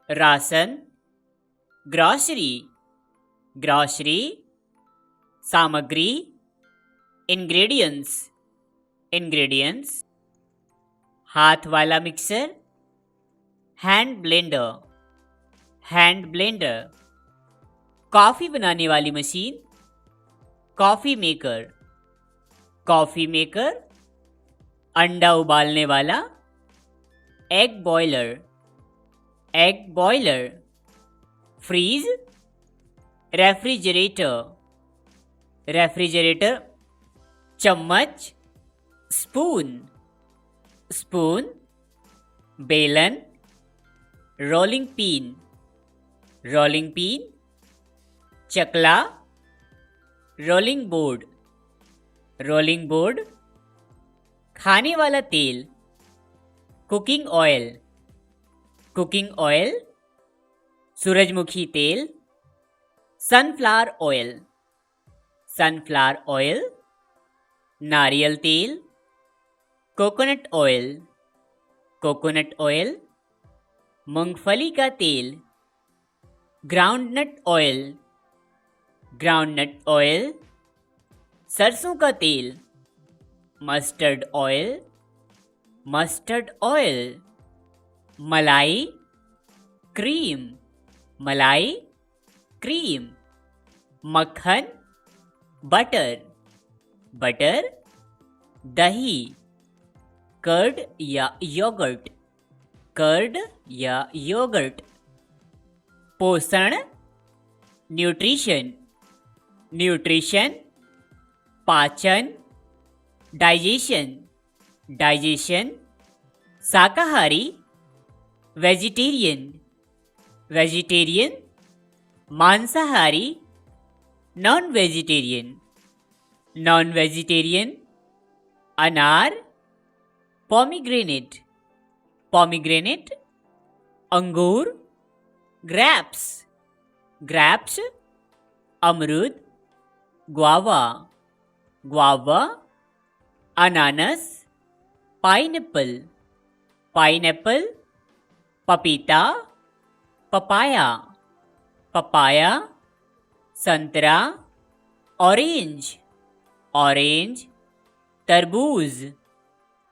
Ration, grocery, grocery, सामग्री, ingredients, ingredients, हाथ वाला mixer, hand blender, hand blender, coffee बनाने वाली machine, coffee maker, coffee maker, अंडा उबालने वाला, egg boiler, egg boiler, fridge, refrigerator, refrigerator, चम्मच, स्पून, स्पून, बेलन, रोलिंग पिन, रोलिंग पिन, चकला, रोलिंग बोर्ड, रोलिंग बोर्ड, खाने वाला तेल, कुकिंग ऑयल, कुकिंग ऑयल, सूरजमुखी तेल, सनफ्लावर ऑयल, सनफ्लावर ऑयल, नारियल तेल, कोकोनट ऑयल, कोकोनट ऑयल, मूंगफली का तेल, ग्राउंडनट ऑयल, ग्राउंडनट ऑयल, सरसों का तेल, मस्टर्ड ऑयल, मस्टर्ड ऑयल, मलाई, क्रीम, मलाई, क्रीम, मक्खन, बटर, बटर, दही, कर्ड या योगर्ट, कर्ड या योगर्ट, पोषण, न्यूट्रिशन, न्यूट्रिशन, पाचन, डाइजेशन, डाइजेशन, शाकाहारी, वेजिटेरियन, वेजिटेरियन, मांसाहारी, नॉन वेजिटेरियन, नॉन वेजिटेरियन, अनार, पोमीग्रेनेट, पोमीग्रेनेट, अंगूर, ग्रैप्स, ग्रैप्स, अमरूद, ग्वावा, ग्वावा, अनानस, पाइनएप्पल, पाइनएप्पल, पपीता, पपाया, पपाया, संतरा, ऑरेंज, ऑरेंज, तरबूज,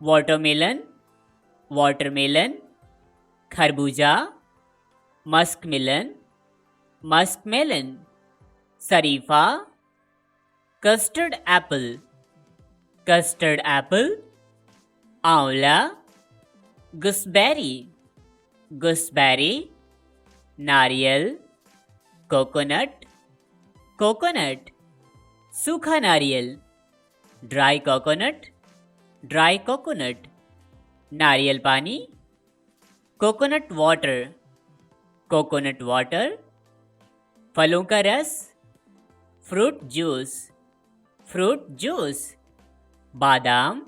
वाटरमेलन, वाटरमेलन, खरबूजा, मस्कमेलन, मस्कमेलन, शरीफा, कस्टर्ड एप्पल, कस्टर्ड एप्पल, आंवला, गुसबेरी, गुसबेरी, नारियल, कोकोनट, कोकोनट, सूखा नारियल, ड्राई कोकोनट, ड्राई कोकोनट, नारियल पानी, कोकोनट वाटर, कोकोनट वाटर, फलों का रस, फ्रूट जूस, फ्रूट जूस, बादाम,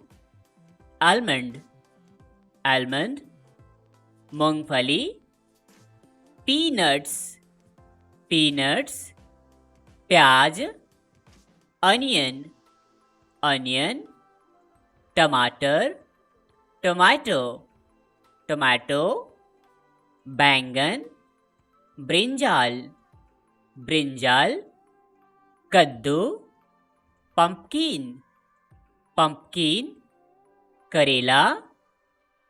आलमंड, आलमंड, मूंगफली, पीनट्स, पीनट्स, प्याज, अनियन, अनियन, टमाटर, टोमेटो, टोमेटो, बैंगन, ब्रिंजाल, ब्रिंजाल, कद्दू, पंपकिन, पंपकिन, करेला,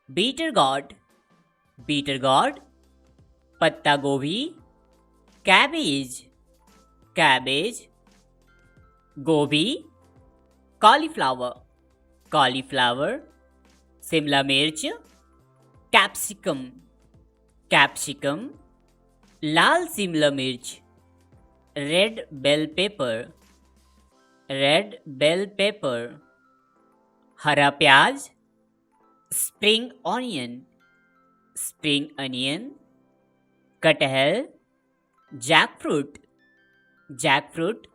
बीटर गॉड, बीटर गॉड, पत्ता गोभी, कैबेज, कैबेज, गोभी, कॉलीफ्लावर, कॉलीफ्लावर, शिमला मिर्च, कैप्सिकम, कैप्सिकम, लाल शिमला मिर्च, red bell pepper, red bell pepper, हरा प्याज, स्प्रिंग ऑनियन, स्प्रिंग अनियन, कटहल, जैकफ्रूट, जैकफ्रूट,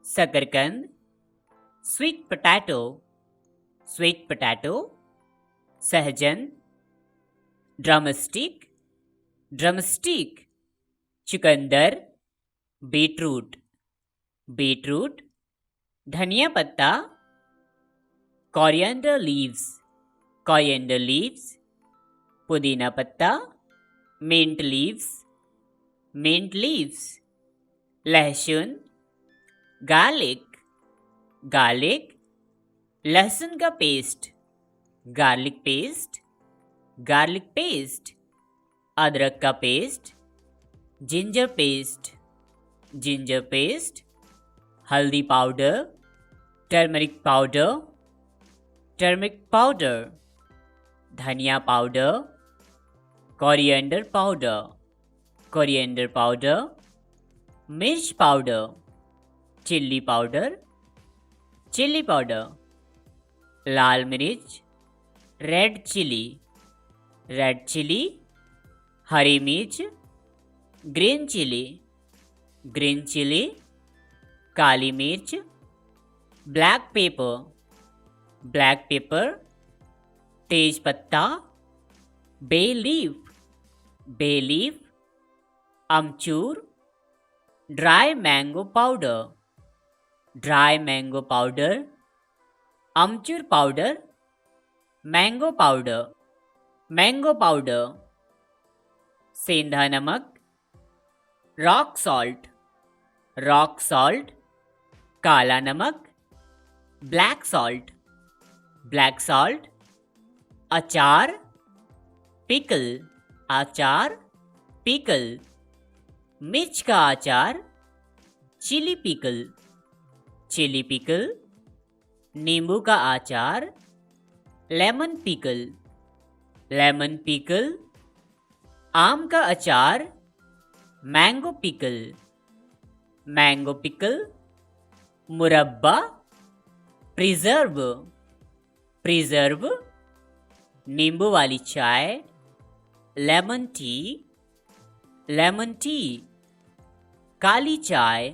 शकरकंद, स्वीट पोटैटो, स्वीट पोटैटो, सहजन, ड्रमस्टिक, ड्रमस्टिक, चुकंदर, बीटरूट, बीटरूट, धनिया पत्ता, कोरिएंडर लीव्स, कोरिएंडर लीव्स, पुदीना पत्ता, mint leaves, mint leaves. लहसुन, garlic, garlic. लहसुन का paste, garlic paste, garlic paste. अदरक का पेस्ट, ginger paste, ginger paste. हल्दी powder, turmeric powder, turmeric powder. धनिया पाउडर, कोरिएंडर पाउडर, कोरिएंडर पाउडर. मिर्च powder, chilli powder, chilli powder. लाल मिर्च, रेड चिली, रेड चिली. हरी मिर्च, ग्रीन चिली, ग्रीन चिली. काली मिर्च, ब्लैक पेपर, ब्लैक पेपर. तेज पत्ता, बे लीफ, बे लीफ. अमचूर, dry mango powder, dry mango powder. अमचूर powder, mango powder, mango powder. सेंधा नमक, रॉक सॉल्ट, रॉक सॉल्ट. काला नमक, ब्लैक सॉल्ट, ब्लैक सॉल्ट. अचार, पिकल, अचार, पिकल. मिर्च का अचार, चिली पिकल, चिली पिकल. नींबू का अचार, लेमन पिकल, लेमन पिकल. आम का अचार, मैंगो पिकल, मैंगो पिकल. मुरब्बा, प्रिजर्व, प्रिजर्व. नींबू वाली चाय, लेमन टी, लेमन टी. काली चाय,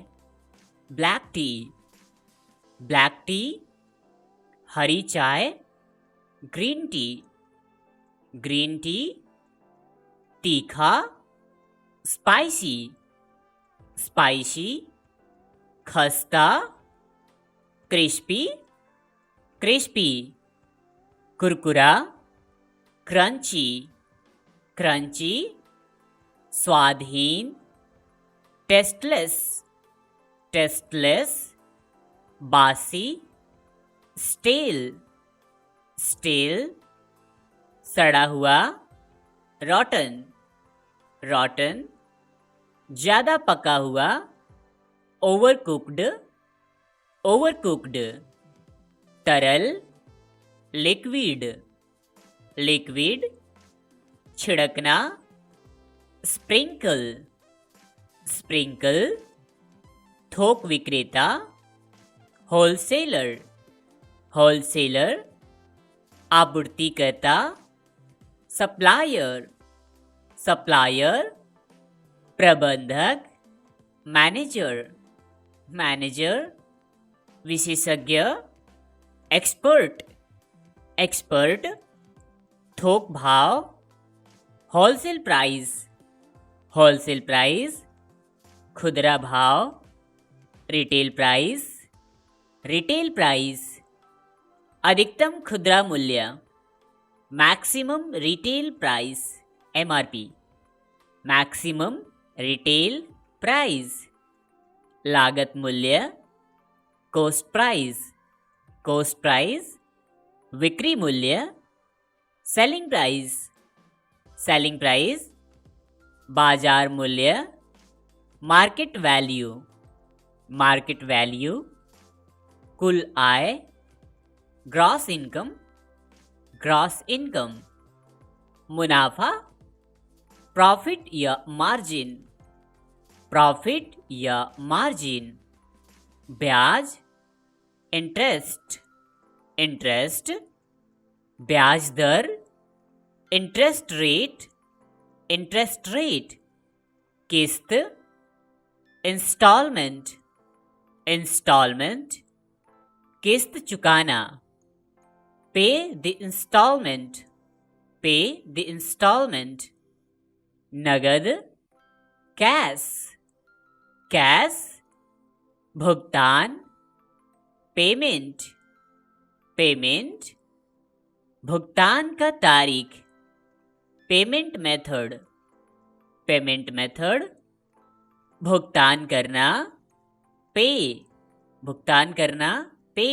ब्लैक टी, ब्लैक टी. हरी चाय, ग्रीन टी, ग्रीन टी. तीखा, स्पाइसी, स्पाइसी. खस्ता, क्रिस्पी, क्रिस्पी. कुरकुरा, क्रंची, क्रंची. स्वादहीन, टेस्टलेस, टेस्टलेस. बासी, स्टेल, स्टेल. सड़ा हुआ, रॉटन, रॉटन. ज़्यादा पका हुआ, ओवरकुक्ड, ओवरकुक्ड. तरल, लिक्विड, लिक्विड. छिड़कना, स्प्रिंकल, स्प्रिंकल. थोक विक्रेता, होलसेलर, होलसेलर. आपूर्तिकर्ता, सप्लायर, सप्लायर. प्रबंधक, मैनेजर, मैनेजर. विशेषज्ञ, एक्सपर्ट, एक्सपर्ट. थोक भाव, होलसेल प्राइस, होलसेल प्राइस. खुदरा भाव, रिटेल प्राइस, रिटेल प्राइस. अधिकतम खुदरा मूल्य, maximum retail price, MRP, maximum retail price. लागत मूल्य, कॉस्ट प्राइस, कॉस्ट प्राइस. विक्री मूल्य, सेलिंग प्राइस, सेलिंग प्राइस. बाजार मूल्य, मार्केट वैल्यू, मार्केट वैल्यू. कुल आय, ग्रॉस इनकम, ग्रॉस इनकम. मुनाफा, प्रॉफिट या मार्जिन, प्रॉफिट या मार्जिन. ब्याज, इंटरेस्ट, इंटरेस्ट. ब्याज दर, इंटरेस्ट रेट, इंटरेस्ट रेट. किस्त, इंस्टॉलमेंट, इंस्टॉलमेंट. किस्त चुकाना, पे द इंस्टॉलमेंट, पे द इंस्टॉलमेंट. नगद, कैश, कैश. भुगतान, पेमेंट, पेमेंट. भुगतान का तारीख, पेमेंट मेथड, पेमेंट मेथड, भुगतान करना, पे, भुगतान करना, पे,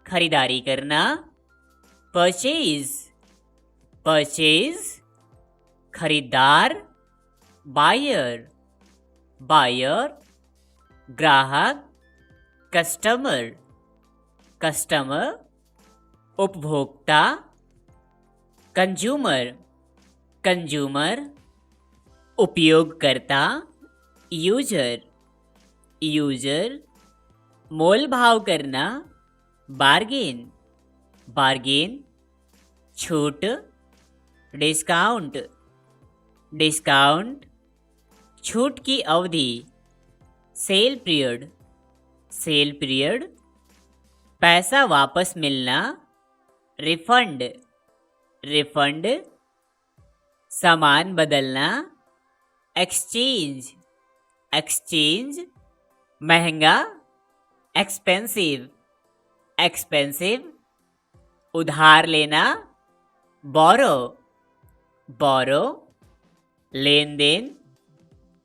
खरीदारी करना, परचेज, परचेज, खरीदार, बायर, बायर, ग्राहक, कस्टमर, कस्टमर, उपभोक्ता, कंज्यूमर, कंज्यूमर, उपयोगकर्ता, यूजर, यूजर, मोल भाव करना, बार्गेन, बार्गेन, छूट, डिस्काउंट, डिस्काउंट, छूट की अवधि, सेल पीरियड, सेल पीरियड, पैसा वापस मिलना, रिफंड, रिफंड, सामान बदलना, एक्सचेंज, एक्सचेंज, महंगा, एक्सपेंसिव, एक्सपेंसिव, उधार लेना, बोरो, बोरो, लेन देन,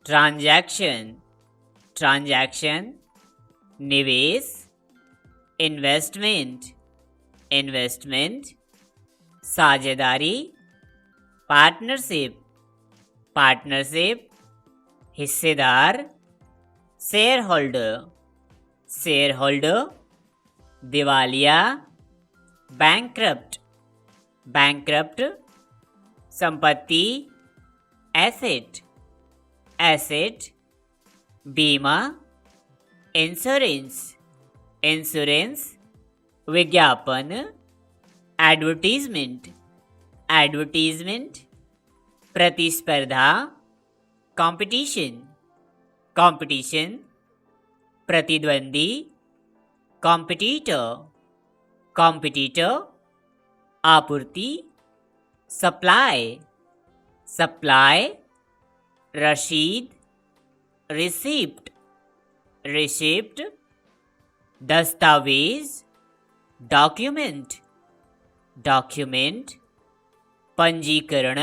ट्रांजैक्शन, ट्रांजैक्शन, निवेश, इन्वेस्टमेंट, इन्वेस्टमेंट, साझेदारी, पार्टनरशिप, पार्टनरशिप, हिस्सेदार, शेयर होल्डर, शेयर होल्डर, दिवालिया, बैंकक्रप्ट, बैंकक्रप्ट, संपत्ति, एसेट, एसेट, बीमा, इंश्योरेंस, इंश्योरेंस, विज्ञापन, एडवर्टीजमेंट, एडवर्टीजमेंट, प्रतिस्पर्धा, कंपटीशन, कंपटीशन, प्रतिद्वंदी, कॉम्पिटिटर, कॉम्पिटिटर, आपूर्ति, सप्लाई, सप्लाई, रसीद, रिसिप्ट, रिसिप्ट, दस्तावेज, डॉक्यूमेंट, डॉक्यूमेंट, पंजीकरण,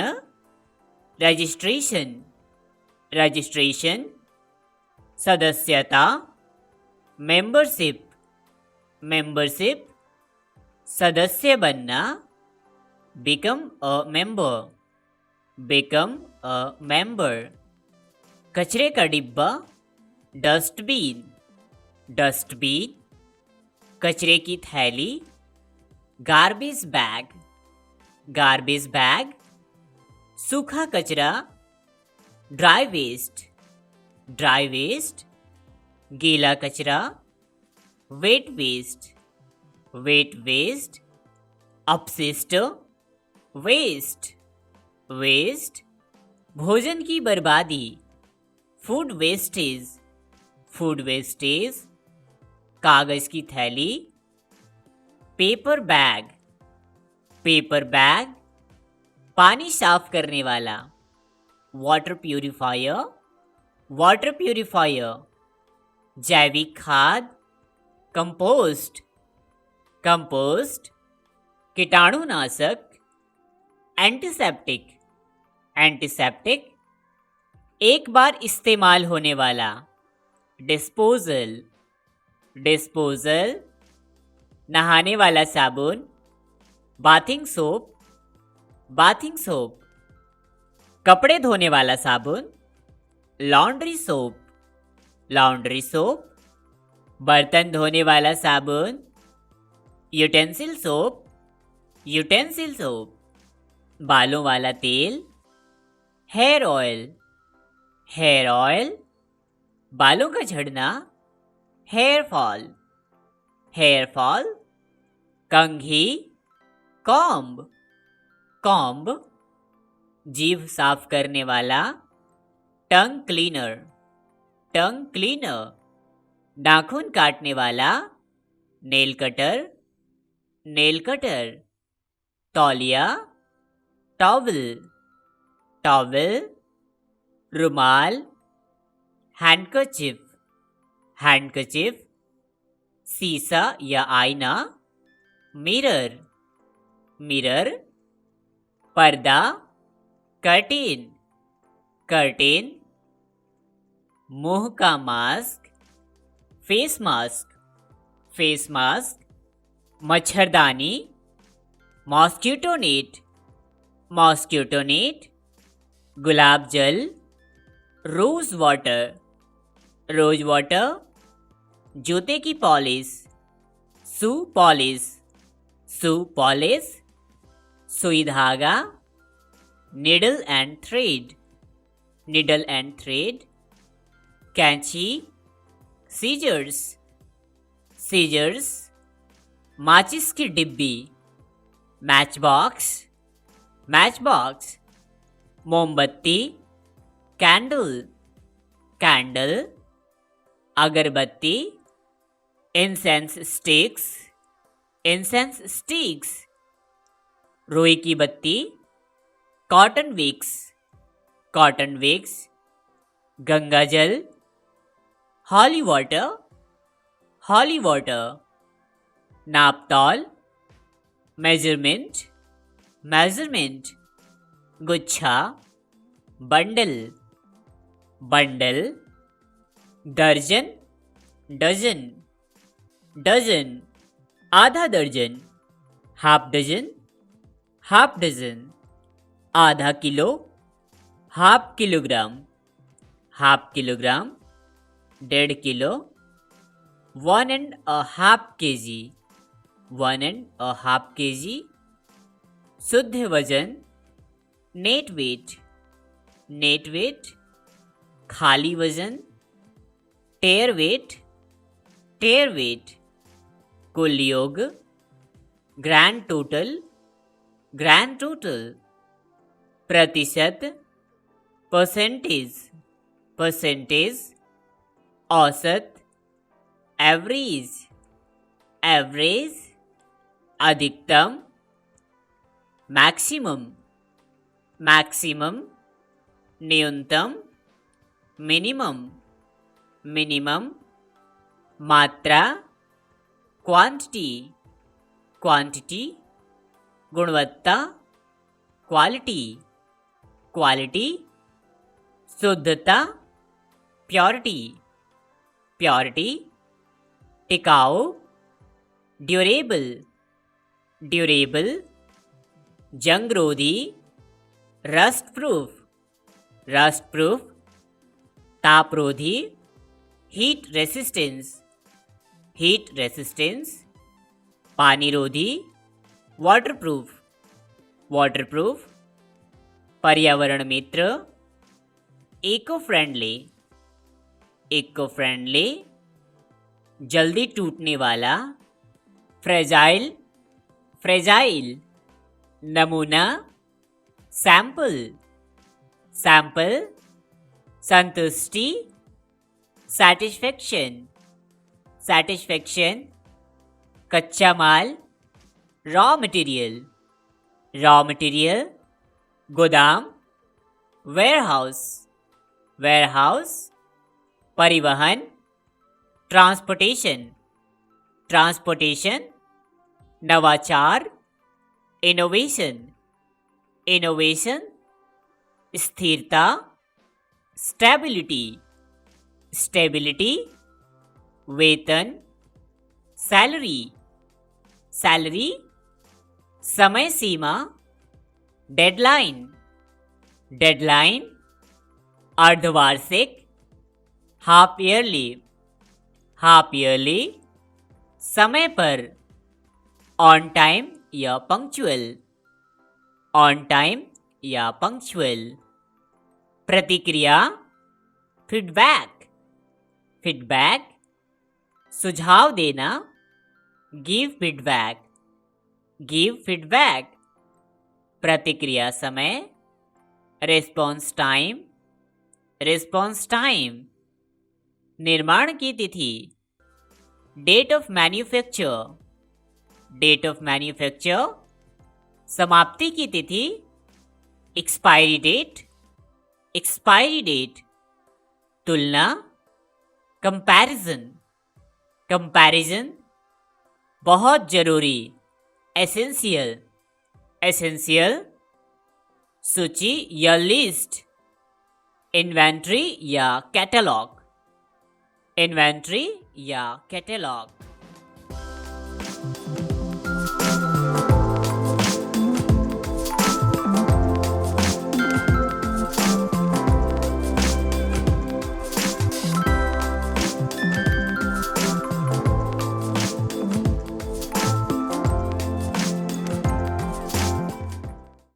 रजिस्ट्रेशन, रजिस्ट्रेशन, सदस्यता, मेंबरशिप, मेंबरशिप, सदस्य बनना, become a member, become a member, कचरे का डिब्बा, डस्टबिन, डस्टबिन, कचरे की थैली, गार्बेज बैग, गार्बेज बैग, सूखा कचरा, ड्राई वेस्ट, ड्राई वेस्ट, गीला कचरा, वेट वेस्ट, वेट वेस्ट, अपशिष्ट, वेस्ट, वेस्ट, भोजन की बर्बादी, फूड वेस्टेज, फूड वेस्टेज, कागज की थैली, पेपर बैग, पेपर बैग, पानी साफ करने वाला, वाटर प्यूरिफायर, वाटर प्यूरिफायर, जैविक खाद, कंपोस्ट, कंपोस्ट, कीटाणुनाशक, एंटीसेप्टिक, एंटीसेप्टिक, एक बार इस्तेमाल होने वाला, डिस्पोजल, डिस्पोजल, नहाने वाला साबुन, बाथिंग सोप, बाथिंग सोप, कपड़े धोने वाला साबुन, लॉन्ड्री सोप, लॉन्ड्री सोप, बर्तन धोने वाला साबुन, यूटेंसिल सोप, यूटेंसिल सोप, बालों वाला तेल, हेयर ऑयल, हेयर ऑयल, बालों का झड़ना, हेयर फॉल, हेयर फॉल, कंघी, कॉम्ब, कॉम्ब, जीभ साफ करने वाला, टंग क्लीनर, टंग क्लीनर, नाखून काटने वाला, नेल कटर, नेल कटर, तौलिया, टॉवल, टॉवल, रुमाल, हैंडकरचिफ, हैंडकरचिफ, शीशा या आईना, मिरर, मिरर, पर्दा, कर्टेन, कर्टेन, मुंह का mask, face mask, face mask, मच्छरदानी, मॉस्किटो नेट, मॉस्किटो नेट, गुलाब जल, रोज वाटर, रोज वाटर, जूते की polish, shoe polish, shoe polish, सुई धागा, needle and thread, needle and thread, कैंची, सीजर्स, सीजर्स, माचिस की डिब्बी, मैच बॉक्स, मैच बॉक्स, मोमबत्ती, कैंडल, कैंडल, अगरबत्ती, इंसेंस स्टिक्स, इंसेंस स्टिक्स, रुई की बत्ती, cotton wicks, cotton wicks, Ganga जल, हॉली वाटर, हॉली वाटर, नापतौल, मेजरमेंट, मेजरमेंट, गुच्छा, बंडल, बंडल, दर्जन, डजन, डजन, आधा दर्जन, हाफ डजन, हाफ डजन, आधा kilo, half kilogram, half kilogram, 1.5 kilo, 1.5 kg, 1.5 kg, शुद्ध वजन, नेट वेट, नेट वेट, खाली वजन, टेयर वेट, टेयर वेट, कुल योग, ग्रैंड टोटल, ग्रैंड टोटल, प्रतिशत, परसेंटेज, परसेंटेज, औसत, एवरेज, एवरेज, अधिकतम, मैक्सिमम, मैक्सिमम, न्यूनतम, मिनिमम, मिनिमम, मात्रा, क्वांटिटी, क्वांटिटी, गुणवत्ता, क्वालिटी, क्वालिटी, शुद्धता, प्योरिटी, प्योरिटी, टिकाऊ, ड्यूरेबल, ड्यूरेबल, जंगरोधी, रस्ट प्रूफ, रस्ट प्रूफ, तापरोधी, हीट रेसिस्टेंस, हीट रेसिस्टेंस, पानी रोधी, वाटरप्रूफ, वाटरप्रूफ, पर्यावरण मित्र, इको फ्रेंडली, इको फ्रेंडली, जल्दी टूटने वाला, फ्रेजाइल, फ्रेजाइल, नमूना, सैंपल, सैंपल, संतुष्टि, सैटिस्फैक्शन, सैटिस्फैक्शन, कच्चा माल, रॉ मटेरियल, रॉ मटेरियल, गोदाम, वेयरहाउस, वेयरहाउस, परिवहन, ट्रांसपोर्टेशन, ट्रांसपोर्टेशन, नवाचार, इनोवेशन, इनोवेशन, स्थिरता, स्टेबिलिटी, स्टेबिलिटी, वेतन, सैलरी, सैलरी, समय सीमा, डेडलाइन, डेडलाइन, अर्धवार्षिक, हाफ ईयरली, हाफ ईयरली, समय पर, ऑन टाइम या पंक्चुअल, ऑन टाइम या पंक्चुअल, प्रतिक्रिया, फीडबैक, फीडबैक, सुझाव देना, गिव फीडबैक, गिव फीडबैक, प्रतिक्रिया समय, रिस्पॉन्स टाइम, रिस्पॉन्स टाइम, निर्माण की तिथि, date of manufacture, date of manufacture, समाप्ति की तिथि, एक्सपायरी डेट, एक्सपायरी डेट, तुलना, कंपैरिजन, कंपैरिजन, बहुत जरूरी, एसेंशियल, एसेंशियल, सूची या लिस्ट, इन्वेंट्री या कैटलॉग, इन्वेंट्री या कैटलॉग।